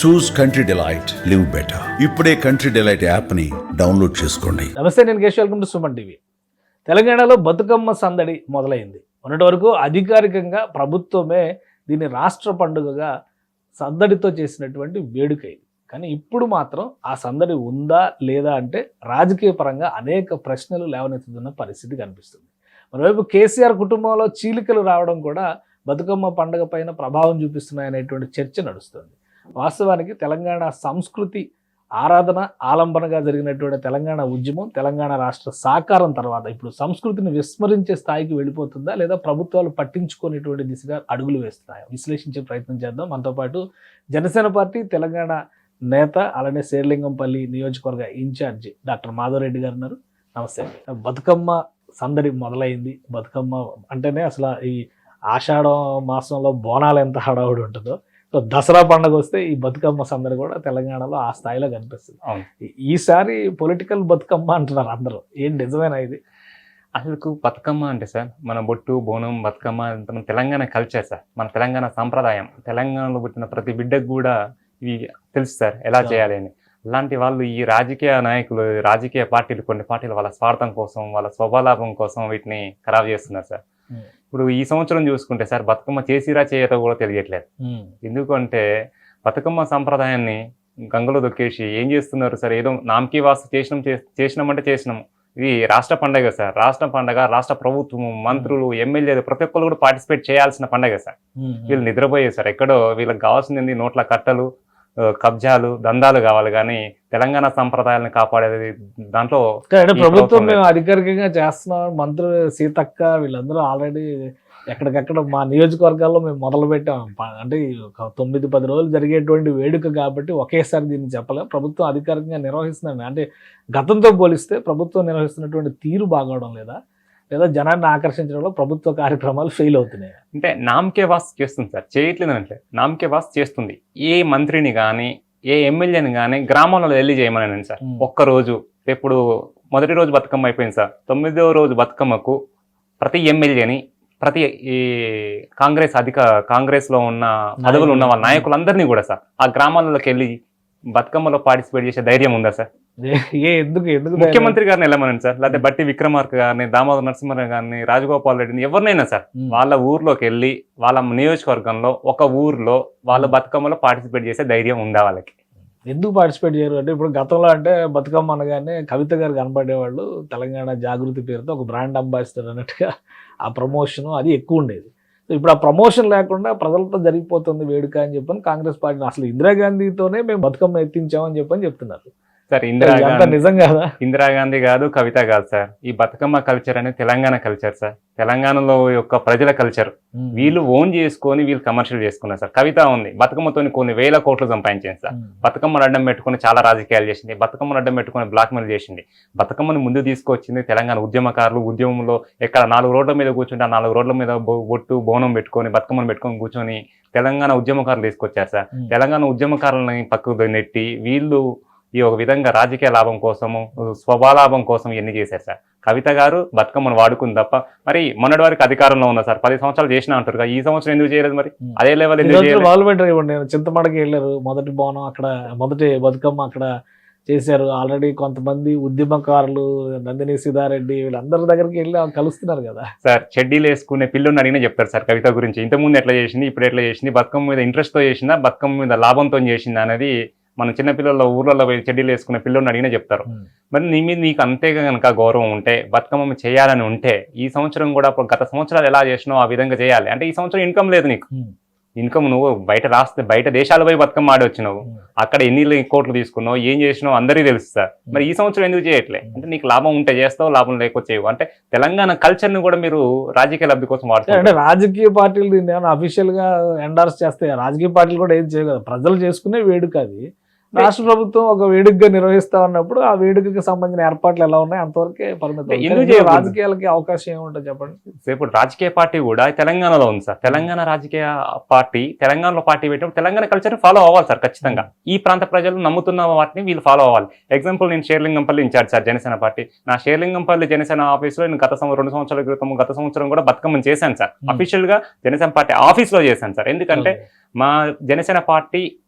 చూస్ country delight, live better. ఇప్పుడే country delight app ని download చేసుకోండి. నమస్తే, నేను Keshav. Welcome to Suman TV. తెలంగాణలో బతుకమ్మ సందడి మొదలైంది. మొన్నటి వరకు అధికారికంగా ప్రభుత్వమే దీన్ని రాష్ట్ర పండుగగా సందడితో చేసినటువంటి వేడుక ఇది. కానీ ఇప్పుడు మాత్రం ఆ సందడి ఉందా లేదా అంటే రాజకీయ పరంగా అనేక ప్రశ్నలు లేవనెత్తుతున్న పరిస్థితి కనిపిస్తుంది. మరోవైపు కేసీఆర్ కుటుంబంలో చీలికలు రావడం కూడా బతుకమ్మ పండుగ పైన ప్రభావం చూపిస్తున్నాయనేటువంటి చర్చ నడుస్తుంది. వాస్తవానికి తెలంగాణ సంస్కృతి ఆరాధన ఆలంబనగా జరిగినటువంటి తెలంగాణ ఉద్యమం, తెలంగాణ రాష్ట్ర సాకారం తర్వాత ఇప్పుడు సంస్కృతిని విస్మరించే స్థాయికి వెళ్ళిపోతుందా లేదా ప్రభుత్వాలు పట్టించుకునేటువంటి దిశగా అడుగులు వేస్తున్నాయా? విశ్లేషించే ప్రయత్నం చేద్దాం. మనతో పాటు జనసేన పార్టీ తెలంగాణ నేత, అలానే శేర్లింగంపల్లి నియోజకవర్గ ఇన్ఛార్జి డాక్టర్ మాధవరెడ్డి గారు ఉన్నారు. నమస్తే. బతుకమ్మ సందడి మొదలైంది. బతుకమ్మ అంటేనే అసలు ఈ ఆషాఢ మాసంలో బోనాలు ఎంత హడావుడి ఉంటుందో, సో దసరా పండుగ వస్తే ఈ బతుకమ్మ సందడి కూడా తెలంగాణలో ఆ స్థాయిలో కనిపిస్తుంది. ఈసారి పొలిటికల్ బతుకమ్మ అంటున్నారు అందరూ. ఏం నిజమేనా ఇది? అసలు బతుకమ్మ అంటే సార్, మన బొట్టు బోనం బతుకమ్మ అంటే మన తెలంగాణ కల్చర్ సార్, మన తెలంగాణ సంప్రదాయం. తెలంగాణలో పుట్టిన ప్రతి బిడ్డకు కూడా ఇవి తెలుసు సార్ ఎలా చేయాలి అని. అలాంటి వాళ్ళు ఈ రాజకీయ నాయకులు, రాజకీయ పార్టీలు, కొన్ని పార్టీలు వాళ్ళ స్వార్థం కోసం, వాళ్ళ స్వభావం కోసం వీటిని ఖరాబ్ చేస్తున్నారు సార్. ఇప్పుడు ఈ సంవత్సరం చూసుకుంటే సార్, బతుకమ్మ చేసిరా చేయతో కూడా తెలియట్లేదు. ఎందుకంటే బతుకమ్మ సంప్రదాయాన్ని గంగలో దొక్కేసి ఏం చేస్తున్నారు సార్, ఏదో నామకీ వాస్తు చేసినామంటే చేసినాం. ఇది రాష్ట్ర పండగ సార్, రాష్ట్ర పండగ, రాష్ట్ర ప్రభుత్వం, మంత్రులు, ఎమ్మెల్యేలు ప్రతి ఒక్కరు కూడా పార్టిసిపేట్ చేయాల్సిన పండగ సార్. వీళ్ళు నిద్రపోయారు సార్. ఎక్కడో వీళ్ళకి కావాల్సింది నోట్ల కట్టలు, కబ్జాలు, దందాలు కావాలి. కానీ తెలంగాణ సంప్రదాయాలను కాపాడేది దాంట్లో ప్రభుత్వం మేము అధికారికంగా చేస్తున్నాం. మంత్రి సీతక్క వీళ్ళందరూ ఆల్రెడీ ఎక్కడికక్కడ మా నియోజకవర్గాల్లో మేము మొదలు పెట్టాం. అంటే 9-10 రోజులు జరిగేటువంటి వేడుక కాబట్టి ఒకేసారి దీన్ని చెప్పలేం. ప్రభుత్వం అధికారికంగా నిర్వహిస్తుందండి. అంటే గతంతో పోలిస్తే ప్రభుత్వం నిర్వహిస్తున్నటువంటి తీరు బాగోవడం లేదా జనాన్ని ఆకర్షించడంలో ప్రభుత్వ కార్యక్రమాలు ఫెయిల్ అవుతున్నాయి. అంటే నామకే వాస్తు చేస్తుంది సార్, చేయట్లేదు అంటే నామకే వాస్తు చేస్తుంది. ఏ మంత్రిని కానీ ఏ ఎమ్మెల్యేని కానీ గ్రామాలలో వెళ్ళి చేయమని సార్. ఒక్కరోజు ఇప్పుడు మొదటి రోజు బతుకమ్మ అయిపోయింది సార్, 9వ రోజు బతుకమ్మకు ప్రతి ఎమ్మెల్యేని, ప్రతి ఈ కాంగ్రెస్లో ఉన్న పదవులు ఉన్న వాళ్ళ నాయకులందరినీ కూడా సార్ ఆ గ్రామాలలోకి వెళ్ళి బతుకమ్మలో పార్టిసిపేట్ చేసే ధైర్యం ఉందా సార్? ఎందుకు ముఖ్యమంత్రి గారిని వెళ్ళమనండి సార్, లేకపోతే బట్టి విక్రమార్క గారిని, దామోదర్ నరసింహారావు గారిని, రాజగోపాల్ రెడ్డిని, ఎవరినైనా సార్ వాళ్ళ ఊర్లోకి వెళ్ళి వాళ్ళ నియోజకవర్గంలో ఒక ఊర్లో వాళ్ళ బతుకమ్మలో పార్టిసిపేట్ చేసే ధైర్యం ఉందా వాళ్ళకి? ఎందుకు పార్టిసిపేట్ చేయరు అంటే, ఇప్పుడు గతంలో అంటే బతుకమ్మ అనగానే కవిత గారు కనపడేవాళ్ళు. తెలంగాణ జాగృతి పేరుతో ఒక బ్రాండ్ అంబాసిడర్ అన్నట్టుగా ఆ ప్రమోషన్ అది ఎక్కువ ఉండేది. సో ఇప్పుడు ఆ ప్రమోషన్ లేకుండా ప్రజలతో జరిగిపోతుంది వేడుక అని చెప్పని కాంగ్రెస్ పార్టీ అసలు ఇందిరాగాంధీతోనే మేము బతుకమ్మ ఎత్తించామని చెప్పని చెప్తున్నారు సార్. ఇందిరాగాంధీ కాదు, కవిత కాదు సార్. ఈ బతుకమ్మ కల్చర్ అనేది తెలంగాణ కల్చర్ సార్, తెలంగాణలో యొక్క ప్రజల కల్చర్. వీళ్ళు ఓన్ చేసుకొని వీళ్ళు కమర్షియల్ చేసుకున్నారు సార్. కవిత ఉంది, బతుకమ్మతో కొన్ని వేల కోట్లు సంపాదించింది సార్. బతుకమ్మను అడ్డం పెట్టుకుని చాలా రాజకీయాలు చేసింది, బతుకమ్మను అడ్డం పెట్టుకుని బ్లాక్మెయిల్ చేసింది. బతుకమ్మను ముందు తీసుకొచ్చింది తెలంగాణ ఉద్యమకారులు. ఉద్యమంలో ఎక్కడ 4 రోడ్ల మీద కూర్చుంటే 4 రోడ్ల మీద బొట్టు బోనం పెట్టుకొని బతుకమ్మను పెట్టుకొని కూర్చొని తెలంగాణ ఉద్యమకారులు తీసుకొచ్చారు సార్. తెలంగాణ ఉద్యమకారులని పక్కకు నెట్టి వీళ్ళు ఈ ఒక విధంగా రాజకీయ లాభం కోసము, స్వభాలాభం కోసం ఇవన్నీ చేశారు సార్. కవిత గారు బతుకమ్మను వాడుకుంది తప్ప మరి మొన్నటి వరకు అధికారంలో ఉన్నా సార్, 10 సంవత్సరాలు చేసినా అంటారు కదా, ఈ సంవత్సరం ఎందుకు చేయలేదు మరి? అదే లెవెల్ నేను చింతమడకి వెళ్ళారు, మొదటి బోనం అక్కడ, మొదటి బతుకమ్మ అక్కడ చేశారు. ఆల్రెడీ కొంతమంది ఉద్యమకారులు, నందిని సీతారెడ్డి వీళ్ళందరి దగ్గరికి వెళ్ళి కలుస్తున్నారు కదా సార్. చెడ్డీలు వేసుకునే పిల్లని అడిగినా చెప్తారు సార్ కవిత గురించి. ఇంతకుముందు ఎట్లా చేసింది, ఇప్పుడు ఎట్లా చేసింది, బతుకమ్మ మీద ఇంట్రెస్ట్తో చేసిందా, బతుకమ్మ మీద లాభంతో చేసిందా అనేది మన చిన్నపిల్లల ఊర్లలో చెడ్డీలు వేసుకునే పిల్లల్ని అడిగినా చెప్తారు. మరి నీ మీద నీకు అంతేగా కనుక గౌరవం ఉంటే, బతుకమ్మ చేయాలని ఉంటే, ఈ సంవత్సరం కూడా గత సంవత్సరాలు ఎలా చేసినావు ఆ విధంగా చేయాలి. అంటే ఈ సంవత్సరం ఇన్కమ్ లేదు నీకు. ఇన్కమ్ నువ్వు బయట దేశాలు పోయి బతుకమ్మ ఆడి వచ్చినావు, అక్కడ ఎన్ని కోట్లు తీసుకున్నావు, ఏం చేసినావు అందరికీ తెలుసు సార్. మరి ఈ సంవత్సరం ఎందుకు చేయట్లే? అంటే నీకు లాభం ఉంటే చేస్తావు, లాభం లేకపోతే చేయవు. అంటే తెలంగాణ కల్చర్ ని కూడా మీరు రాజకీయ లబ్ధి కోసం వాడుతారు. అంటే రాజకీయ పార్టీలు దీన్ని ఏమైనా అఫీషియల్ గా ఎండార్స్ చేస్తాయి. రాజకీయ పార్టీలు కూడా ఏం చేయగలరు. ప్రజలు చేసుకునే వేడుక అది. రాష్ట్ర ప్రభుత్వం ఒక వేడుకగా నిర్వహిస్తా ఉన్నప్పుడు ఆ వేడుకకి సంబంధించిన ఏర్పాట్లు ఎలా ఉన్నాయి అంతవరకే పరిమితం. రాజకీయాలకి అవకాశం ఏముంటుంది చెప్పండి? ఇప్పుడు రాజకీయ పార్టీ కూడా తెలంగాణలో ఉంది సార్. తెలంగాణ రాజకీయ పార్టీ తెలంగాణలో పార్టీ పెట్టినప్పుడు తెలంగాణ కల్చర్ ఫాలో అవ్వాలి సార్ ఖచ్చితంగా. ఈ ప్రాంత ప్రజలు నమ్ముతున్న వాటిని వీళ్ళు ఫాలో అవ్వాలి. ఎగ్జాంపుల్, నేను Serilingampally in charge sir Janasena party. నా శేర్లింగంపల్లి జనసేన ఆఫీస్లో నేను గత 2 సంవత్సరాల క్రితం గత సంవత్సరం కూడా బతుకమ్మని చేశాను సార్. అఫీషియల్ గా జనసేన పార్టీ ఆఫీస్ లో చేశాను సార్. ఎందుకంటే మా జనసేన పార్టీ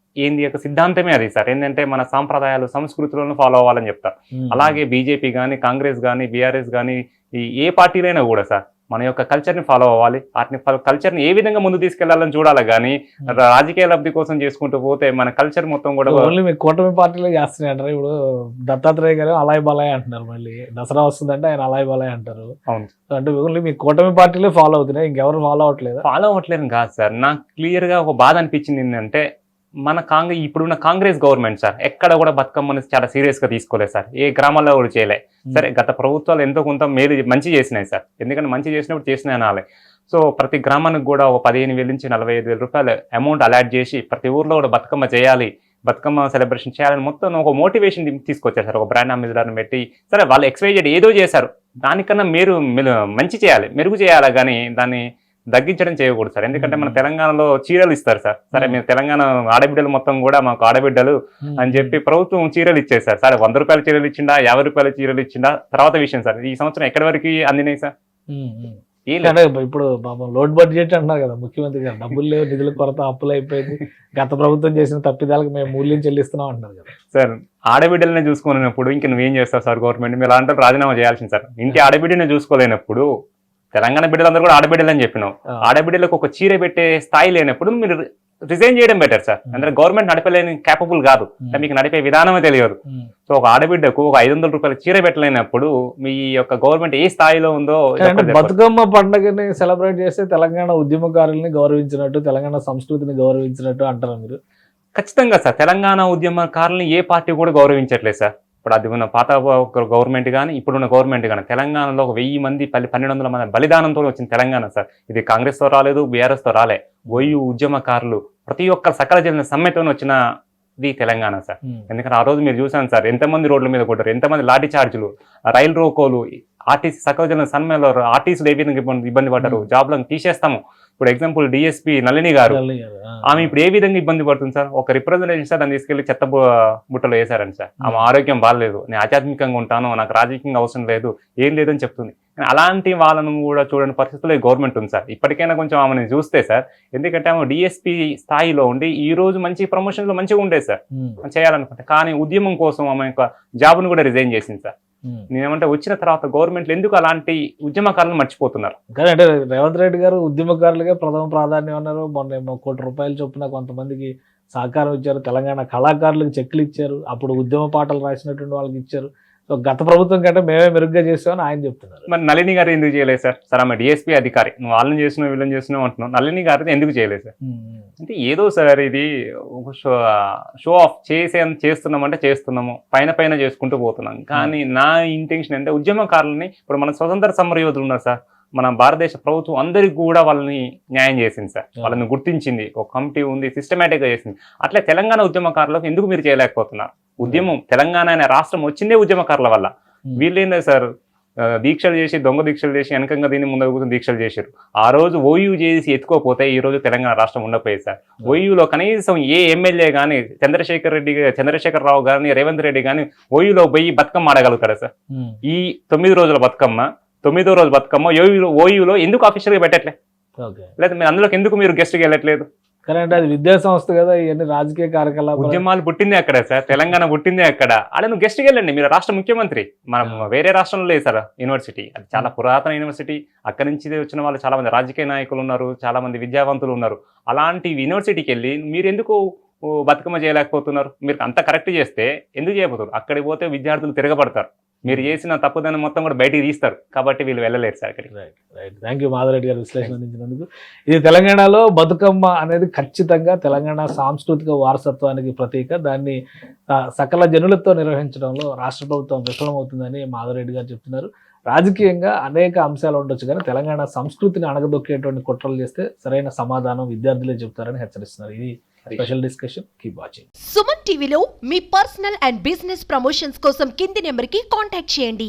ఏంది యొక్క సిద్ధాంతమే అది సార్. ఏంటంటే మన సాంప్రదాయాలు సంస్కృతులను ఫాలో అవ్వాలని చెప్తారు. అలాగే బీజేపీ కానీ, కాంగ్రెస్ కానీ, బీఆర్ఎస్ కానీ, ఏ పార్టీలైనా కూడా సార్ మన యొక్క కల్చర్ని ఫాలో అవ్వాలి. వాటిని కల్చర్ని ఏ విధంగా ముందు తీసుకెళ్లాలని చూడాలి కానీ రాజకీయ లబ్ధి కోసం చేసుకుంటూ పోతే మన కల్చర్ మొత్తం కూడా ఓన్లీ మీ కూటమి పార్టీలో చేస్తున్నాయి అంటారు. ఇప్పుడు దత్తాత్రేయ గారు అలాయ్ బలాయ్ అంటున్నారు, మళ్ళీ దసరా వస్తుందంటే ఆయన అలాయ్ బలాయ్ అంటారు. అవును. అంటే ఓన్లీ మీ కూటమి పార్టీలే ఫాలో అవుతున్నాయి, ఇంకెవరు ఫాలో అవ్వట్లేదు? ఫాలో అవ్వట్లేదు కాదు సార్, నాకు క్లియర్ గా ఒక బాధ అనిపించింది ఏంటంటే మన ఇప్పుడున్న కాంగ్రెస్ గవర్నమెంట్ సార్ ఎక్కడ కూడా బతుకమ్మని చాలా సీరియస్ గా తీసుకోలేదు సార్. ఏ గ్రామాల్లో కూడా చేయలే. సరే గత ప్రభుత్వాలు ఎంతో కొంత మంచి చేసినాయి సార్, ఎందుకంటే మంచి చేసినప్పుడు చేసినాయి అనాలి. సో ప్రతి గ్రామానికి కూడా ఒక 15,000 నుంచి 45,000 రూపాయలు అమౌంట్ అలాట్ చేసి ప్రతి ఊర్లో కూడా బతుకమ్మ చేయాలి, బతుకమ్మ సెలబ్రేషన్ చేయాలని మొత్తం ఒక మోటివేషన్ తీసుకొచ్చారు సార్. ఒక బ్రాండ్ అంబాసిడర్ని పెట్టి సరే వాళ్ళు ఎక్స్వైజెడ్ ఏదో చేశారు, దానికన్నా మీరు మంచి చేయాలి, మెరుగు చేయాలి, కానీ దాన్ని తగ్గించడం చేయకూడదు సార్. ఎందుకంటే మన తెలంగాణలో చీరలు ఇస్తారు సార్. సరే మీరు తెలంగాణ ఆడబిడ్డలు మొత్తం కూడా మాకు ఆడబిడ్డలు అని చెప్పి ప్రభుత్వం చీరలు ఇచ్చేసారు. సరే 100 రూపాయల చీరలు ఇచ్చిండా, 50 రూపాయల చీరలు ఇచ్చిండా తర్వాత విషయం సార్. ఈ సంవత్సరం ఎక్కడి వరకు అందినాయి సార్? ఇప్పుడు పాపం లోడ్ బడ్జెట్ అంటున్నారు కదా ముఖ్యమంత్రి గారు, డబ్బులు లేవు, నిధుల కొరత, అప్పులు అయిపోయింది, గత ప్రభుత్వం చేసిన తప్పిదాలకు మేము మూల్యం చెల్లిస్తున్నాం అంటున్నారు కదా సార్. ఆడబిడ్డలనే చూసుకున్నప్పుడు ఇంక నువ్వేం చేస్తావు సార్? గవర్నమెంట్ మీరు అలాంటి రాజీనామా చేయాల్సింది సార్. ఇంటి ఆడబిడ్డనే చూసుకోలేనప్పుడు తెలంగాణ బిడ్డలందరూ కూడా ఆడబిడ్డలని చెప్పినావు, ఆడబిడ్డలకు ఒక చీర పెట్టే స్థాయి లేనప్పుడు మీరు రిజైన్ చేయడం బెటర్ సార్. అంటే గవర్నమెంట్ నడిపలేని క్యాపబుల్ కాదు, మీకు నడిపే విధానమే తెలియదు. సో ఒక ఆడబిడ్డకు ఒక 500 రూపాయల చీర పెట్టలేనప్పుడు మీ యొక్క గవర్నమెంట్ ఏ స్థాయిలో ఉందో. బతుకమ్మ పండుగని సెలబ్రేట్ చేస్తే తెలంగాణ ఉద్యమకారుల్ని గౌరవించినట్టు, తెలంగాణ సంస్కృతిని గౌరవించినట్టు అంటారా మీరు? ఖచ్చితంగా సార్. తెలంగాణ ఉద్యమకారుల్ని ఏ పార్టీ కూడా గౌరవించట్లేదు సార్. ఇప్పుడు అది ఉన్న పాత గవర్నమెంట్ కానీ ఇప్పుడున్న గవర్నమెంట్ కానీ తెలంగాణలో ఒక 1000 మంది 1200 మంది బలిదానంతో వచ్చిన తెలంగాణ సార్. ఇది కాంగ్రెస్ తో రాలేదు, బీఆర్ఎస్ తో రాలే. ఉద్యమకారులు ప్రతి ఒక్క సకల జన సమ్మెతో వచ్చినది తెలంగాణ సార్. ఎందుకంటే ఆ రోజు మీరు చూసాను సార్, ఎంతమంది రోడ్ల మీద కొట్టారు, ఎంతమంది లాఠీ చార్జీలు, రైలు రోకోలు, ఆర్టీసీ సకల జన సమ్మెలో ఆర్టీసీలు ఏ విధంగా ఇబ్బంది పడ్డారు, జాబ్లను తీసేస్తాము. ఇప్పుడు ఎగ్జాంపుల్ డిఎస్పీ నళిని గారు, ఆమె ఇప్పుడు ఏ విధంగా ఇబ్బంది పడుతుంది సార్? ఒక రిప్రజెంటేషన్ సార్ దాన్ని తీసుకెళ్లి చెత్త బుట్టలో వేశారని సార్. ఆమె ఆరోగ్యం బాగాలేదు, నేను ఆధ్యాత్మికంగా ఉంటాను, నాకు రాజకీయంగా అవసరం లేదు, ఏం లేదని చెప్తుంది. అలాంటి వాళ్ళను కూడా చూడని పరిస్థితుల్లో గవర్నమెంట్ ఉంది సార్. ఇప్పటికైనా కొంచెం ఆమెను చూస్తే సార్, ఎందుకంటే ఆమె డిఎస్పీ స్థాయిలో ఉండి ఈ రోజు మంచి ప్రమోషన్స్ లో మంచిగా ఉండేది సార్ చేయాలనుకుంటే, కానీ ఉద్యమం కోసం ఆమె యొక్క జాబ్ను కూడా రిజైన్ చేసింది సార్. నేనేమంటే వచ్చిన తర్వాత గవర్నమెంట్ ఎందుకు అలాంటి ఉద్యమకారులను మర్చిపోతున్నారు? కానీ అంటే రేవంత్ రెడ్డి గారు ఉద్యమకారులుగా ప్రథమ ప్రాధాన్యం అన్నారు. మొన్న ₹1 కోటి చొప్పున కొంతమందికి సహకారం ఇచ్చారు, తెలంగాణ కళాకారులకు చెక్కులు ఇచ్చారు, అప్పుడు ఉద్యమ పాటలు రాసినటువంటి వాళ్ళకి ఇచ్చారు. సో గత ప్రభుత్వం కంటే మేమే మెరుగ్గా చేసామని ఆయన చెప్తున్నారు. మరి నళిని గారు ఎందుకు చేయలేదు సార్? సార్ ఆమె డిఎస్పీ అధికారి, నువ్వు వాళ్ళని చేసినావు వీళ్ళని చేసినావు అంటున్నావు, నళిని గారిని ఎందుకు చేయలేదు సార్? అంటే ఏదో సార్ ఇది ఒక షో ఆఫ్ చేస్తున్నామంటే చేస్తున్నాము, పైన చేసుకుంటూ పోతున్నాం. కానీ నా ఇంటెన్షన్ అంటే ఉద్యమకారులని, ఇప్పుడు మన స్వతంత్ర సమర యోధులు ఉన్నారు సార్, మన భారతదేశ ప్రభుత్వం అందరికి కూడా వాళ్ళని న్యాయం చేసింది సార్, వాళ్ళని గుర్తించింది, ఒక కమిటీ ఉంది, సిస్టమేటిక్ గా చేసింది. అట్లా తెలంగాణ ఉద్యమకారులకు ఎందుకు మీరు చేయలేకపోతున్నారు? ఉద్యమం తెలంగాణ అనే రాష్ట్రం వచ్చిందే ఉద్యమకారుల వల్ల. వీళ్ళేందే సార్ దీక్షలు చేసి, దొంగ దీక్షలు చేసి, వెనకంగా దీన్ని ముందు కూర్చొని దీక్షలు చేశారు. ఆ రోజు ఓయూ చేసి ఎత్తుకోపోతే ఈ రోజు తెలంగాణ రాష్ట్రం ఉండకపోయేది సార్. ఓయూలో కనీసం ఏ ఎమ్మెల్యే కానీ, చంద్రశేఖర్ రావు కానీ, రేవంత్ రెడ్డి కానీ ఓయూలో పోయి బతుకమ్మ ఆడగలుగుతారా సార్? ఈ 9 రోజుల బతుకమ్మ, 9వ రోజు బతుకమ్మ ఓయూలో ఎందుకు ఆఫీషియల్గా పెట్టట్లే? లేదా మీరు అందులోకి ఎందుకు మీరు గెస్ట్కి వెళ్ళట్లేదు? కరెంట్ అది విద్యా సంస్థ కదా, ఇవన్నీ రాజకీయ కార్యకలాపాలు. ఉద్యమాలు పుట్టిందే అక్కడ సార్, తెలంగాణ పుట్టిందే అక్కడ. అలా నువ్వు గెస్ట్కి వెళ్ళండి, మీరు రాష్ట్ర ముఖ్యమంత్రి. మనం వేరే రాష్ట్రంలో లేదు సార్ యూనివర్సిటీ, అది చాలా పురాతన యూనివర్సిటీ. అక్కడి నుంచి వచ్చిన వాళ్ళు చాలా మంది రాజకీయ నాయకులు ఉన్నారు, చాలా మంది విద్యావంతులు ఉన్నారు. అలాంటి యూనివర్సిటీకి వెళ్ళి మీరు ఎందుకు బతుకమ్మ చేయలేకపోతున్నారు? మీరు అంత కరెక్ట్ చేస్తే ఎందుకు చేయబోతున్నారు? అక్కడికి పోతే విద్యార్థులు తిరగబడతారు, మీరు చేసిన తప్పుదాన్ని మొత్తం కూడా బయటికి తీస్తారు. కాబట్టి వీళ్ళు వెళ్ళలేరు సార్ అక్కడికి. రైట్. థ్యాంక్ యూ మాధవరెడ్డి గారు విశ్లేషణ అందించినందుకు. ఇది తెలంగాణలో బతుకమ్మ అనేది ఖచ్చితంగా తెలంగాణ సాంస్కృతిక వారసత్వానికి ప్రతీక. దాన్ని సకల జనులతో నిర్వహించడంలో రాష్ట్ర ప్రభుత్వం విఫలమవుతుందని మాధవరెడ్డి గారు చెప్తున్నారు. రాజకీయంగా అనేక అంశాలు ఉండొచ్చు, కానీ తెలంగాణ సంస్కృతిని అణగదొక్కేటువంటి కుట్రలు చేస్తే సరైన సమాధానం విద్యార్థులే చెప్తారని హెచ్చరిస్తున్నారు. ఇది special discussion. Keep watching. Suman టీవీలో మీ పర్సనల్ అండ్ బిజినెస్ ప్రమోషన్స్ కోసం కింది నెంబర్కి కాంటాక్ట్ చేయండి.